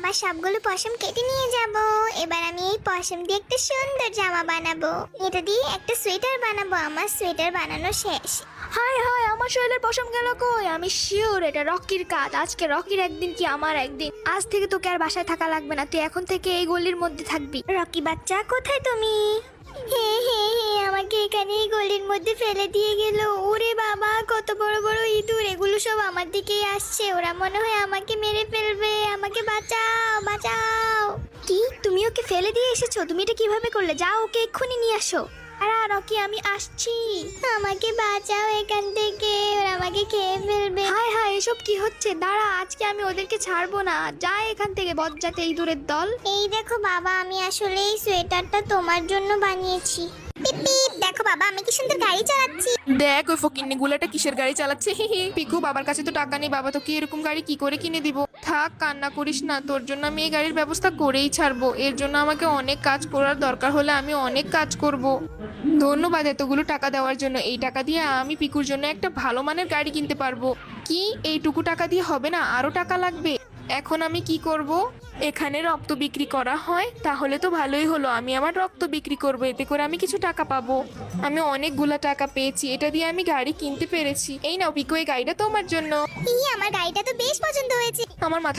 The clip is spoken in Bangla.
বাবা সবগুলো পশম কেটে নিয়ে যাব। এবার আমি এই পশম দিয়ে একটা সুন্দর জামা বানাবো। এটা দিয়ে একটা সোয়েটার বানাবো। আমার সোয়েটার বানানো শেষ। হায় হায়, আমার শরীরের পশম গেল কই? আমি শিওর এটা রকির কাজ। আজকে রকির একদিন কি আমার একদিন। আজ থেকে তোকে আর বাসায় থাকা লাগবে না, তুই এখন থেকে এই গলির মধ্যে থাকবি। রকি বাচ্চা, কোথায় তুমি? হে হে হে, আমাকে এখানে এই গলির মধ্যে ফেলে দিয়ে গেল। ওরে বাবা, কত বড় বড় ইঁদুর! এগুলো সব আমার দিকেই আসছে। ওরা মনে হয় আমাকে মেরে ফেলবে। আমাকে বাঁচাও, বাঁচাও। কি, তুমি ওকে ফেলে দিয়ে এসেছো? তুমি এটা কিভাবে করলে? যাও, ওকে এক্ষুনি নিয়ে আসো। আরে রকি, আমি আসছি। আমাকে বাঁচাও এখান থেকে, ওরা আমাকে খেয়ে ফেলবে। হায় হায়, এসব কি হচ্ছে? দাঁড়া, আজকে আমি ওদেরকে ছাড়বো না। যা এখান থেকে, বজ্জাতে ইঁদুরের দল। এই দেখো বাবা, আমি আসলে এই সোয়েটারটা তোমার জন্য বানিয়েছি। পিপ পিপ, দেখো বাবা, আমি কি সুন্দর গাড়ি চালাচ্ছি। দেখ ওই ফকিন্নি গুলাটা কিসের গাড়ি চালাচ্ছে। পিকু, বাবার কাছে তো টাকা নেই, বাবা তোকে এরকম গাড়ি কি করে কিনে দিব? থাক, কান্না করিস না, তোর জন্য আমি এই গাড়ির ব্যবস্থা করেই ছাড়বো। এর জন্য আমাকে অনেক কাজ করার দরকার হলে আমি অনেক কাজ করব। ধন্যবাদ এতগুলো টাকা দেওয়ার জন্য। এই টাকা দিয়ে আমি পিকুর জন্য একটা ভালো মানের গাড়ি কিনতে পারবো। কি, এইটুকু টাকা দিয়ে হবে না? আরো টাকা লাগবে। এখন আমি কি করব? এখানে রক্ত বিক্রি করা হয়, তাহলে তো ভালোই হলো। আমি আমার রক্ত বিক্রি করব, এতে করে আমি কিছু টাকা পাবো। আমি অনেকগুলা টাকা পেয়েছি, এটা দিয়ে আমি গাড়ি কিনতে পেরেছি। এই নাও পিকু, এই গাড়িটা তোমার জন্য। আমার গাড়িটা তো বেশ পছন্দ হয়েছে। আমার মাথা